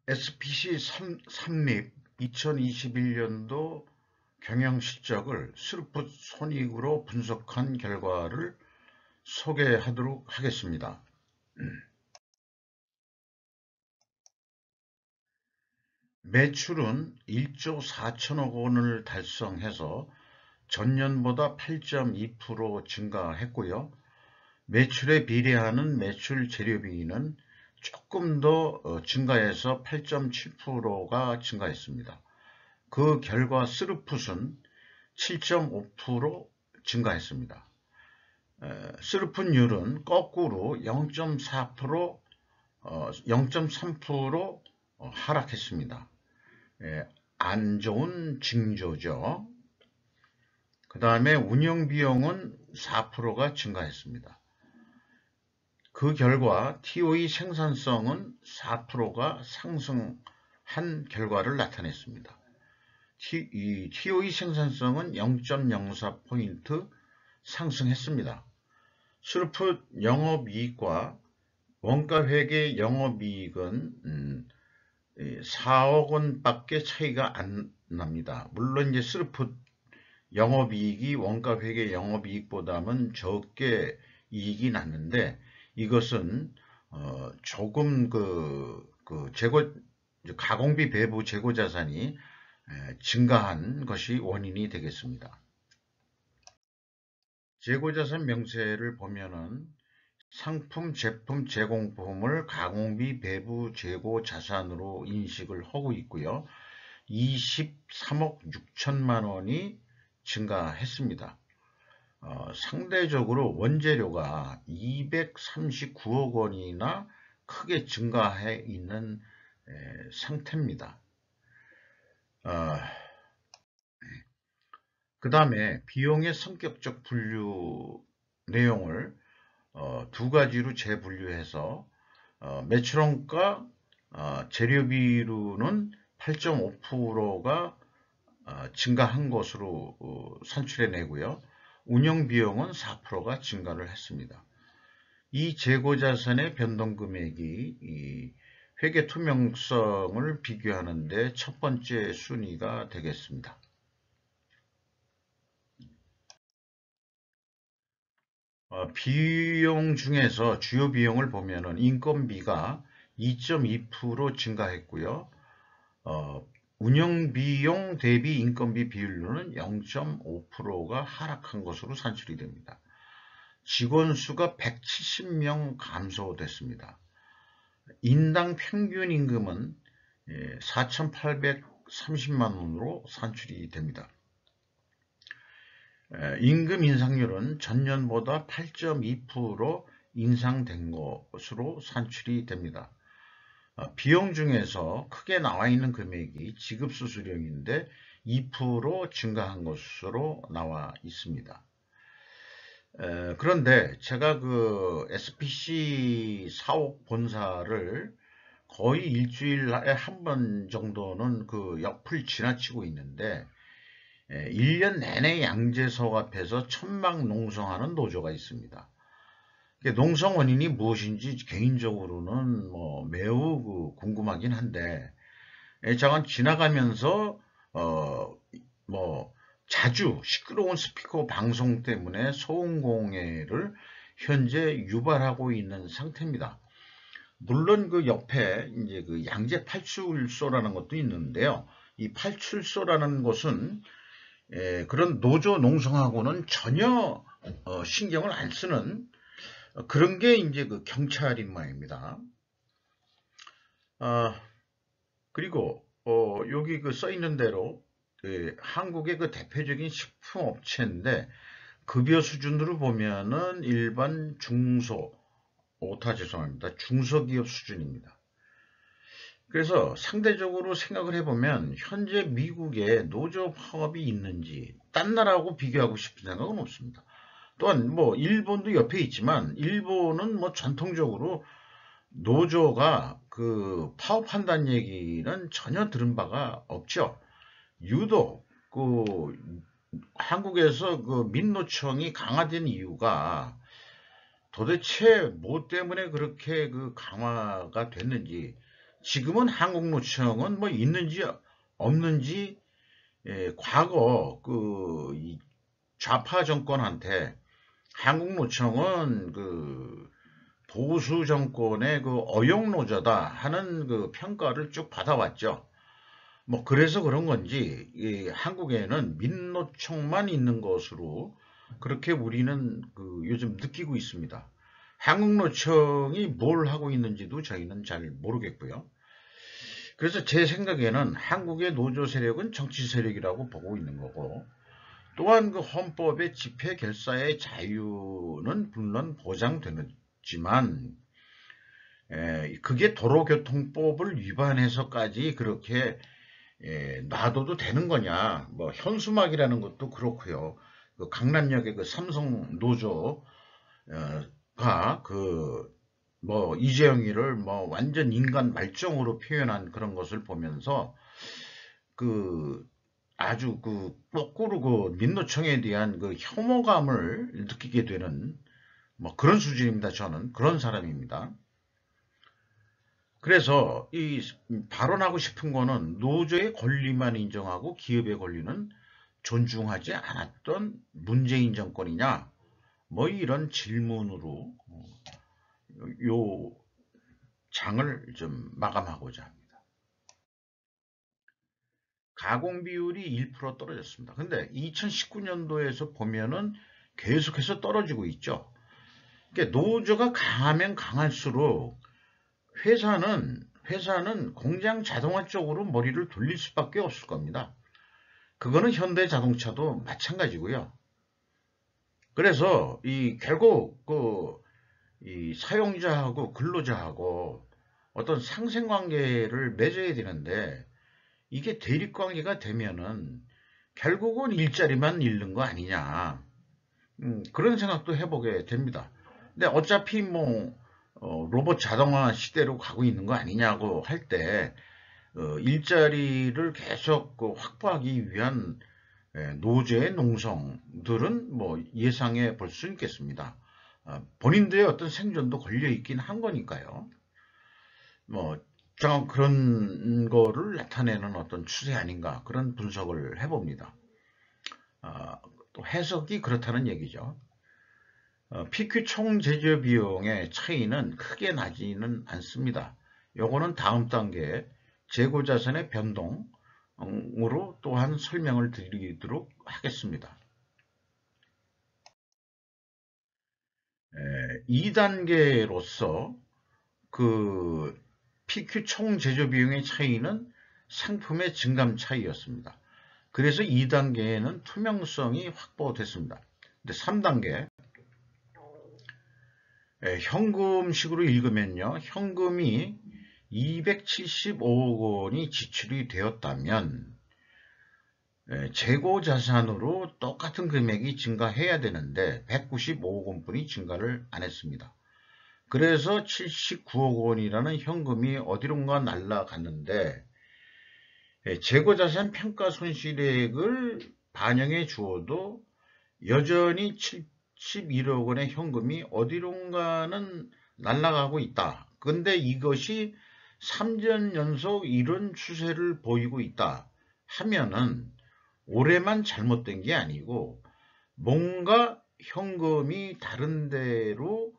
SPC 삼립 2021년도 경영실적을 스루풋 손익으로 분석한 결과를 소개하도록 하겠습니다. 매출은 1조 4천억 원을 달성해서 전년보다 8.2% 증가했고요. 매출에 비례하는 매출 재료비는 조금 더 증가해서 8.7%가 증가했습니다. 그 결과 스루풋은 7.5% 증가했습니다. 스루풋율은 거꾸로 0.4%, 0.3% 하락했습니다. 안 좋은 징조죠. 그 다음에 운영비용은 4%가 증가했습니다. 그 결과 TOE 생산성은 4%가 상승한 결과를 나타냈습니다. 이 TOE 생산성은 0.04포인트 상승했습니다. 스루풋 영업이익과 원가회계 영업이익은 4억 원밖에 차이가 안 납니다. 물론 이제 스루풋 영업이익이 원가회계 영업이익보다는 적게 이익이 났는데 이것은 조금 가공비 배부 재고자산이 증가한 것이 원인이 되겠습니다. 재고자산 명세를 보면은 상품, 제품, 제공품을 가공비 배부 재고자산으로 인식을 하고 있고요. 23억 6천만 원이 증가했습니다. 상대적으로 원재료가 239억 원이나 크게 증가해 있는 상태입니다. 그 다음에 비용의 성격적 분류 내용을 두 가지로 재분류해서 매출원가 재료비로는 8.5%가 증가한 것으로 산출해내고요. 운영비용은 4%가 증가를 했습니다. 이 재고자산의 변동금액이 회계 투명성을 비교하는 데 첫 번째 순위가 되겠습니다. 비용 중에서 주요 비용을 보면은 인건비가 2.2% 증가했고요. 운영비용 대비 인건비 비율로는 0.5%가 하락한 것으로 산출이 됩니다. 직원 수가 170명 감소됐습니다. 인당 평균 임금은 4,830만 원으로 산출이 됩니다. 임금 인상률은 전년보다 8.2% 인상된 것으로 산출이 됩니다. 비용 중에서 크게 나와 있는 금액이 지급수수료인데 2% 증가한 것으로 나와 있습니다. 그런데 제가 그 SPC 사옥 본사를 거의 일주일에 한 번 정도는 그 옆을 지나치고 있는데 1년 내내 양재석 앞에서 천막 농성하는 노조가 있습니다. 농성 원인이 무엇인지 개인적으로는 매우 궁금하긴 한데 잠깐 지나가면서 자주 시끄러운 스피커 방송 때문에 소음공해를 현재 유발하고 있는 상태입니다. 물론 그 옆에 이제 그 양재 팔출소라는 것도 있는데요. 이 팔출소라는 곳은 그런 노조 농성하고는 전혀 신경을 안 쓰는 그런 게 이제 그 경찰인 모양입니다. 그리고 여기 그 써 있는 대로 한국의 그 대표적인 식품업체인데 급여 수준으로 보면은 일반 중소기업 수준입니다. 그래서 상대적으로 생각을 해보면 현재 미국에 노조 파업이 있는지 딴 나라하고 비교하고 싶은 생각은 없습니다. 또한 일본도 옆에 있지만 일본은 전통적으로 노조가 그 파업한다는 얘기는 전혀 들은 바가 없죠. 유독 그 한국에서 그 민노총이 강화된 이유가 도대체 뭐 때문에 그렇게 그 강화가 됐는지 지금은 한국노총은 뭐 있는지 없는지 과거 이 좌파 정권한테 한국노총은 보수 정권의 어용노조다 하는 평가를 쭉 받아왔죠. 뭐 그래서 그런 건지 한국에는 민노총만 있는 것으로 그렇게 우리는 요즘 느끼고 있습니다. 한국노총이 뭘 하고 있는지도 저희는 잘 모르겠고요. 그래서 제 생각에는 한국의 노조 세력은 정치 세력이라고 보고 있는 거고, 또한 헌법의 집회 결사의 자유는 물론 보장되지만 그게 도로교통법을 위반해서까지 그렇게 놔둬도 되는 거냐. 뭐 현수막이라는 것도 그렇고요. 강남역의 삼성 노조가 뭐 이재용이를 뭐 완전 인간 말종으로 표현한 그런 것을 보면서 아주 거꾸로 민노총에 대한 혐오감을 느끼게 되는 뭐 그런 수준입니다. 저는 그런 사람입니다. 그래서 이 발언하고 싶은 거는 노조의 권리만 인정하고 기업의 권리는 존중하지 않았던 문재인 정권이냐, 뭐 이런 질문으로 요 장을 좀 마감하고자 합니다. 가공 비율이 1% 떨어졌습니다. 근데 2019년도에서 보면은 계속해서 떨어지고 있죠. 그러니까 노조가 강하면 강할수록 회사는 공장 자동화 쪽으로 머리를 돌릴 수밖에 없을 겁니다. 그거는 현대 자동차도 마찬가지고요. 그래서 결국 이 사용자하고 근로자하고 어떤 상생관계를 맺어야 되는데, 이게 대립관계가 되면은 결국은 일자리만 잃는 거 아니냐, 그런 생각도 해보게 됩니다. 근데 어차피 뭐 로봇 자동화 시대로 가고 있는 거 아니냐고 할 때 일자리를 계속 확보하기 위한 노조의 농성들은 뭐 예상해 볼 수 있겠습니다. 본인들의 어떤 생존도 걸려 있긴 한 거니까요. 뭐 그런 거를 나타내는 어떤 추세 아닌가, 그런 분석을 해봅니다. 또 해석이 그렇다는 얘기죠. PQ 총 제조 비용의 차이는 크게 나지는 않습니다. 요거는 다음 단계 재고 자산의 변동으로 또한 설명을 드리도록 하겠습니다. 2단계로서 PQ 총 제조 비용의 차이는 상품의 증감 차이였습니다. 그래서 2단계에는 투명성이 확보됐습니다. 근데 3단계 현금식으로 읽으면요, 현금이 275억 원이 지출이 되었다면 재고 자산으로 똑같은 금액이 증가해야 되는데 195억 원뿐이 증가를 안 했습니다. 그래서 79억 원이라는 현금이 어디론가 날아갔는데, 재고 자산 평가 손실액을 반영해 주어도 여전히 11억 원의 현금이 어디론가는 날아가고 있다. 근데 이것이 3년 연속 이런 추세를 보이고 있다 하면은 올해만 잘못된 게 아니고 뭔가 현금이 다른 데로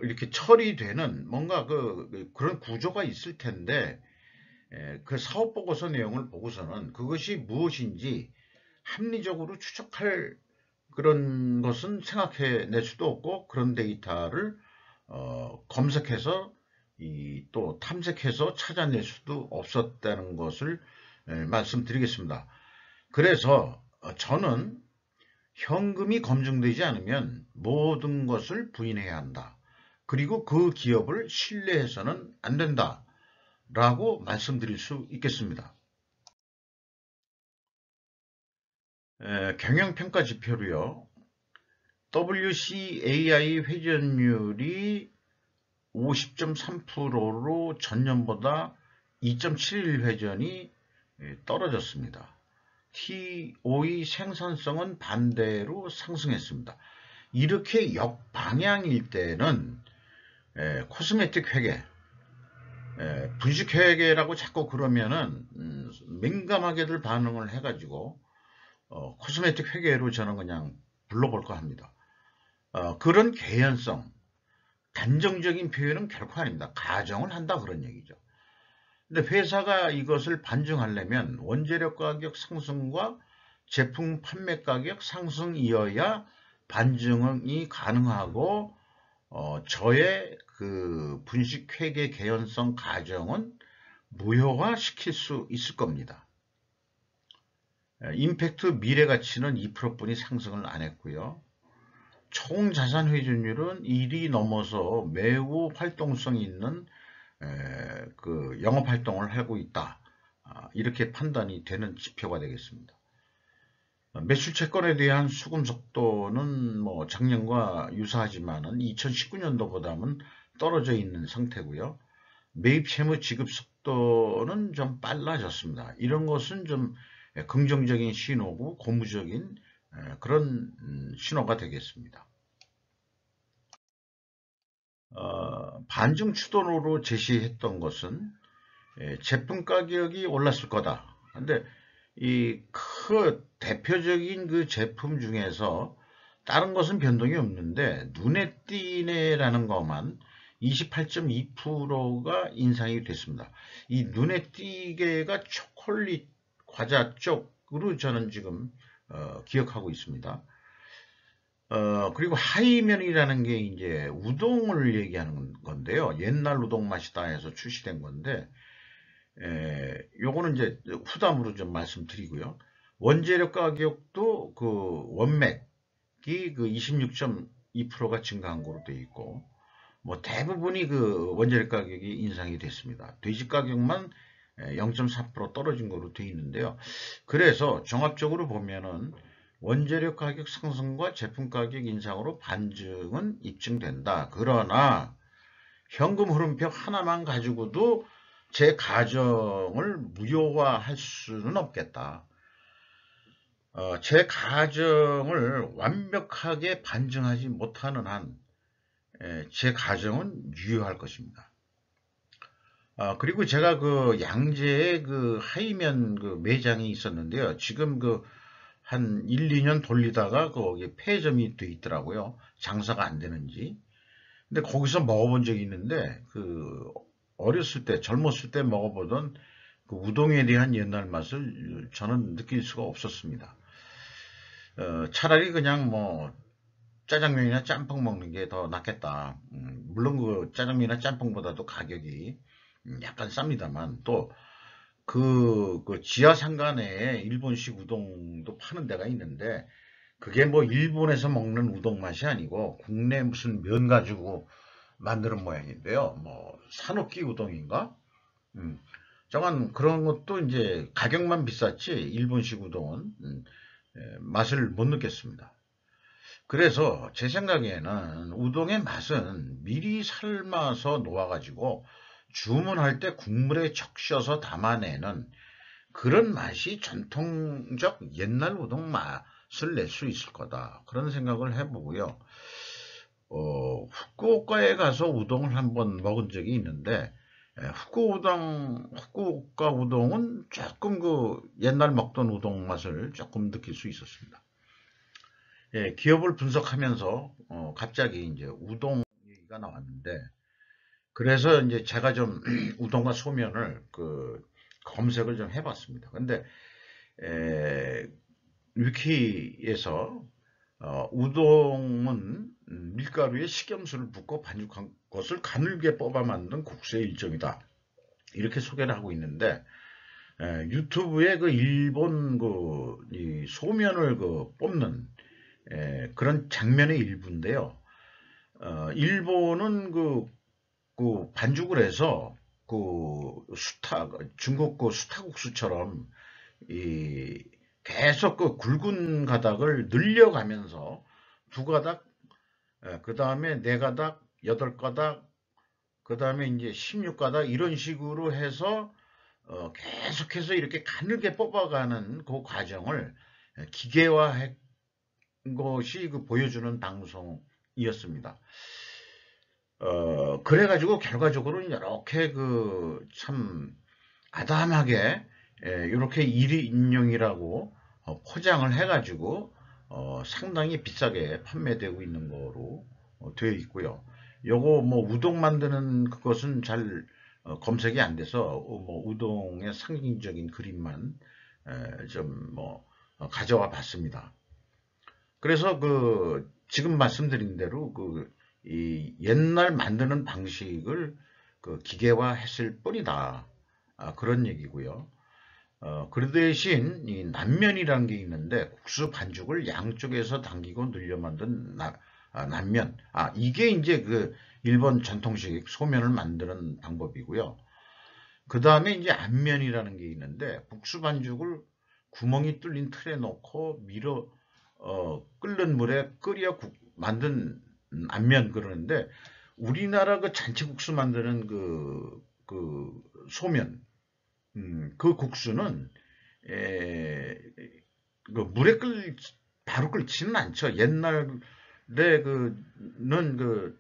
이렇게 처리되는 뭔가 그런 구조가 있을 텐데, 그 사업보고서 내용을 보고서는 그것이 무엇인지 합리적으로 추적할 그런 것은 생각해낼 수도 없고, 그런 데이터를 검색해서 또 탐색해서 찾아낼 수도 없었다는 것을 말씀드리겠습니다. 그래서 저는 현금이 검증되지 않으면 모든 것을 부인해야 한다. 그리고 그 기업을 신뢰해서는 안 된다 라고 말씀드릴 수 있겠습니다. 경영평가 지표로요, WCAI 회전율이 50.3%로 전년보다 2.71 회전이 떨어졌습니다. TO의 생산성은 반대로 상승했습니다. 이렇게 역방향일 때는 코스메틱 회계, 분식회계라고 자꾸 그러면은 민감하게들 반응을 해가지고 코스메틱 회계로 저는 그냥 불러볼까 합니다. 그런 개연성, 단정적인 표현은 결코 아닙니다. 가정을 한다 그런 얘기죠. 근데 회사가 이것을 반증하려면 원재료 가격 상승과 제품 판매 가격 상승이어야 반증이 가능하고 저의 그 분식회계 개연성 가정은 무효화 시킬 수 있을 겁니다. 임팩트 미래가치는 2%뿐이 상승을 안 했고요. 총 자산 회전율은 1이 넘어서 매우 활동성 있는 그 영업 활동을 하고 있다. 이렇게 판단이 되는 지표가 되겠습니다. 매출 채권에 대한 수금 속도는 뭐 작년과 유사하지만은 2019년도보다는 떨어져 있는 상태고요. 매입 채무 지급 속도는 좀 빨라졌습니다. 이런 것은 좀 긍정적인 신호고 고무적인 그런 신호가 되겠습니다. 반증 추론으로 제시했던 것은 제품 가격이 올랐을 거다. 근데 이 그 대표적인 그 제품 중에서 다른 것은 변동이 없는데 눈에 띄네라는 것만 28.2%가 인상이 됐습니다. 이 눈에 띄게가 초콜릿 과자 쪽으로 저는 지금 기억하고 있습니다. 그리고 하이면이라는 게 이제 우동을 얘기하는 건데요. 옛날 우동 맛이다 해서 출시된 건데, 요거는 이제 후담으로 좀 말씀드리고요. 원재료 가격도 그 원맥이 그 26.2%가 증가한 거로 되어 있고, 뭐 대부분이 그 원재료 가격이 인상이 됐습니다. 돼지 가격만 0.4% 떨어진 거로 되어 있는데요. 그래서 종합적으로 보면은 원재료 가격 상승과 제품 가격 인상으로 반증은 입증된다. 그러나 현금 흐름표 하나만 가지고도 제 가정을 무효화할 수는 없겠다. 제 가정을 완벽하게 반증하지 못하는 한 제 가정은 유효할 것입니다. 그리고 제가 그 양재에 그 하이면 그 매장이 있었는데요. 지금 그 한 1, 2년 돌리다가 거기 폐점이 돼 있더라고요. 장사가 안 되는지. 근데 거기서 먹어본 적이 있는데 그 어렸을 때 젊었을 때 먹어보던 그 우동에 대한 옛날 맛을 저는 느낄 수가 없었습니다. 차라리 그냥 뭐 짜장면이나 짬뽕 먹는 게 더 낫겠다. 물론 그 짜장면이나 짬뽕보다도 가격이 약간 쌉니다만 또 그 지하 상간에 일본식 우동도 파는 데가 있는데 그게 뭐 일본에서 먹는 우동 맛이 아니고 국내 무슨 면 가지고 만드는 모양인데요. 뭐 산옥기 우동인가? 저건 그런 것도 이제 가격만 비쌌지 일본식 우동은 맛을 못 느꼈습니다. 그래서 제 생각에는 우동의 맛은 미리 삶아서 놓아가지고 주문할 때 국물에 적셔서 담아내는 그런 맛이 전통적 옛날 우동 맛을 낼 수 있을 거다. 그런 생각을 해보고요. 후쿠오카에 가서 우동을 한번 먹은 적이 있는데 후쿠오카 우동은 조금 그 옛날 먹던 우동 맛을 조금 느낄 수 있었습니다. 기업을 분석하면서 갑자기 이제 우동 얘기가 나왔는데 그래서 이제 제가 좀 우동과 소면을 그 검색을 좀 해봤습니다. 근데 위키에서 우동은 밀가루에 식염수를 붓고 반죽한 것을 가늘게 뽑아 만든 국수의 일종이다. 이렇게 소개를 하고 있는데 유튜브에 그 일본 이 소면을 그 뽑는 그런 장면의 일부인데요. 일본은 그 반죽을 해서 중국 그 수타국수처럼 계속 그 굵은 가닥을 늘려가면서 두 가닥, 그 다음에 네 가닥, 여덟 가닥, 그 다음에 이제 16가닥 이런 식으로 해서 계속해서 이렇게 가늘게 뽑아가는 그 과정을 기계화한 것이 그 보여주는 방송이었습니다. 그래가지고 결과적으로는 이렇게 참 아담하게 이렇게 1인용이라고 포장을 해가지고 상당히 비싸게 판매되고 있는 거로 되어 있고요. 요거 뭐 우동 만드는 그것은 잘 검색이 안 돼서 뭐 우동의 상징적인 그림만 좀 뭐 가져와 봤습니다. 그래서 지금 말씀드린 대로 이 옛날 만드는 방식을 기계화했을 뿐이다. 그런 얘기고요. 그 대신 이 남면이라는 게 있는데 국수 반죽을 양쪽에서 당기고 늘려 만든 남면. 이게 이제 일본 전통식 소면을 만드는 방법이고요. 그 다음에 이제 안면이라는 게 있는데 국수 반죽을 구멍이 뚫린 틀에 넣고 끓는 물에 끓여 만든 안면 그러는데 우리나라 잔치국수 만드는 그 소면 그 국수는 에, 물에 바로 끓지는 않죠. 옛날에 그는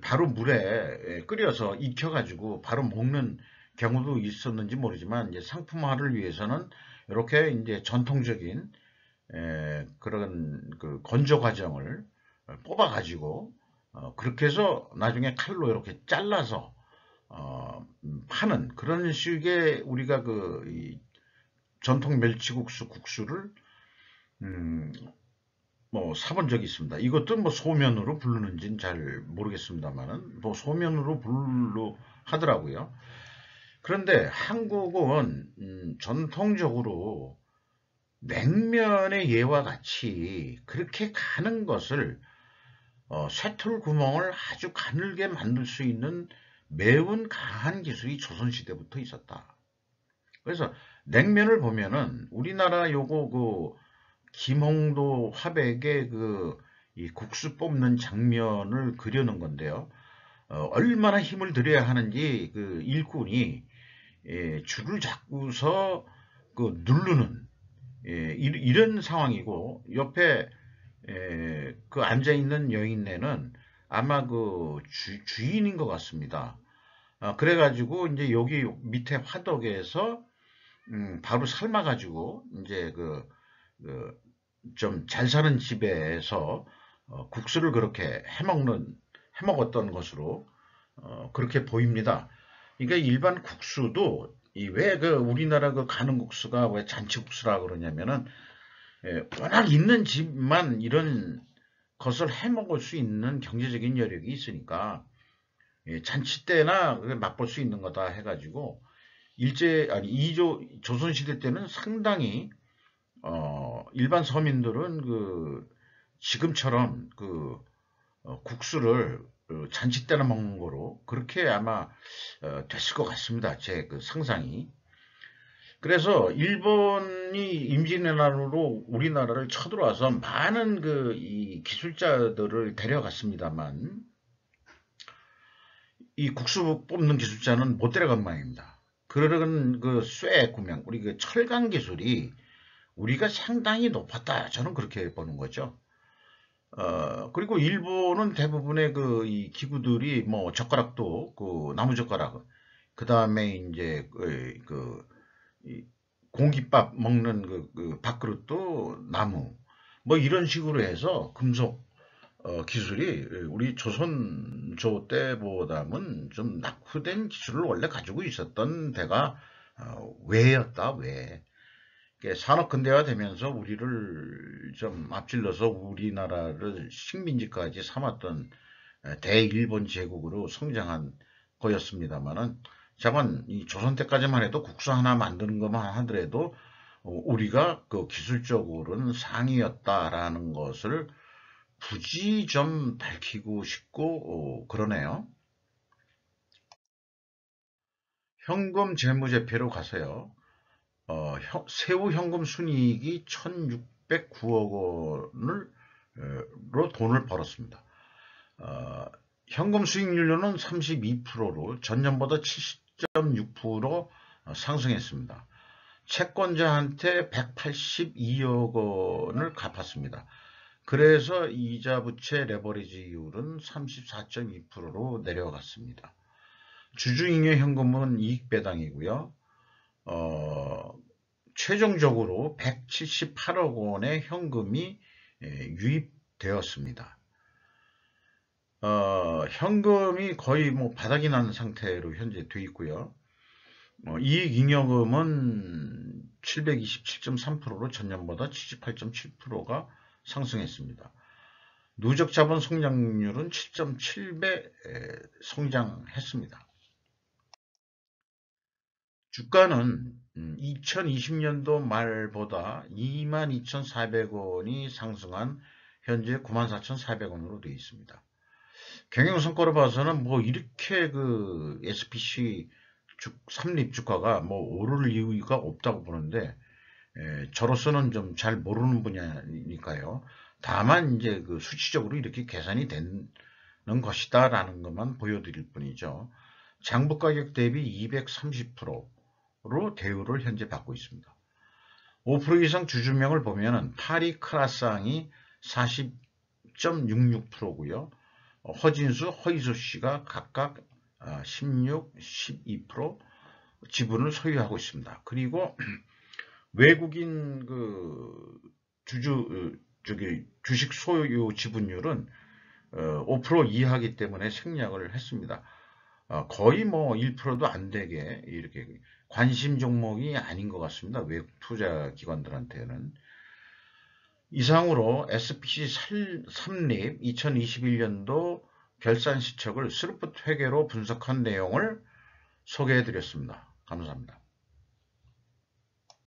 바로 물에 끓여서 익혀가지고 바로 먹는 경우도 있었는지 모르지만 이제 상품화를 위해서는 이렇게 이제 전통적인 그런 건조 과정을 뽑아가지고 그렇게 해서 나중에 칼로 이렇게 잘라서 파는 그런 식의 우리가 이 전통 멸치국수 국수를 음, 뭐 사본 적이 있습니다. 이것도 뭐 소면으로 부르는지는 잘 모르겠습니다만은 뭐 소면으로 부르 하더라고요. 그런데 한국은 전통적으로 냉면의 예와 같이 그렇게 가는 것을 쇠틀 구멍을 아주 가늘게 만들 수 있는 매운 강한 기술이 조선시대부터 있었다. 그래서 냉면을 보면은 우리나라 요거 김홍도 화백의 이 국수 뽑는 장면을 그려놓은 건데요. 얼마나 힘을 들여야 하는지 일꾼이 줄을 잡고서 누르는 이런 상황이고 옆에 앉아있는 여인네는 아마 주인인 것 같습니다. 그래가지고 이제 여기 밑에 화덕에서 바로 삶아가지고 이제 좀 잘 사는 집에서 국수를 그렇게 해먹었던 것으로 그렇게 보입니다. 그러니까 일반 국수도 왜 우리나라 가는 국수가 왜 잔치국수라 그러냐면은 워낙 있는 집만 이런 것을 해먹을 수 있는 경제적인 여력이 있으니까 잔치 때나 맛볼 수 있는 거다 해가지고 조선시대 때는 상당히 일반 서민들은 지금처럼 국수를 잔치 때나 먹는 거로 그렇게 아마 됐을 것 같습니다. 제 상상이. 그래서 일본이 임진왜란으로 우리나라를 쳐들어와서 많은 이 기술자들을 데려갔습니다만 이 국수 뽑는 기술자는 못 데려간 모양입니다. 그런 쇠 구명, 우리 철강 기술이 우리가 상당히 높았다. 저는 그렇게 보는 거죠. 그리고 일본은 대부분의 이 기구들이 뭐 젓가락도 나무 젓가락, 그 다음에 이제 공깃밥 먹는 밥그릇도 나무, 뭐 이런 식으로 해서 금속 기술이 우리 조선조 때보다는 좀 낙후된 기술을 원래 가지고 있었던 데가 외였다, 외. 산업 근대화되면서 우리를 좀 앞질러서 우리나라를 식민지까지 삼았던 대일본 제국으로 성장한 거였습니다만은 자관 이 조선 때까지만 해도 국수 하나 만드는 것만 하더라도 우리가 기술적으로는 상위였다라는 것을 굳이 좀 밝히고 싶고 그러네요. 현금 재무제표로 가세요. 세후 현금 순이익이 1609억 원을 로 돈을 벌었습니다. 현금 수익률로는 32%로 전년보다 70.6% 상승했습니다. 채권자한테 182억 원을 갚았습니다. 그래서 이자 부채 레버리지율은 34.2%로 내려갔습니다. 주주잉여 현금은 이익 배당이고요. 최종적으로 178억 원의 현금이 유입되었습니다. 현금이 거의 뭐 바닥이 난 상태로 현재 돼 있고요. 이익잉여금은 727.3%로 전년보다 78.7%가 상승했습니다. 누적 자본 성장률은 7.7배 성장했습니다. 주가는 2020년도 말보다 22,400원이 상승한 현재 94,400원으로 되어 있습니다. 경영성과로 봐서는 뭐 이렇게 그 SPC 삼립 주가가 뭐 오를 이유가 없다고 보는데, 저로서는 좀 잘 모르는 분야니까요. 다만 이제 그 수치적으로 이렇게 계산이 되는 것이다라는 것만 보여드릴 뿐이죠. 장부 가격 대비 230%로 대우를 현재 받고 있습니다. 5% 이상 주주명을 보면은 파리 크라상이 40.66%고요. 허진수, 허이소 씨가 각각 16, 12% 지분을 소유하고 있습니다. 그리고 외국인 그 주식 소유 지분율은 5% 이하이기 때문에 생략을 했습니다. 거의 뭐 1%도 안 되게 이렇게 관심 종목이 아닌 것 같습니다. 외국 투자 기관들한테는. 이상으로 SPC 삼립 2021년도 결산 시책을 스루프트 회계로 분석한 내용을 소개해 드렸습니다. 감사합니다.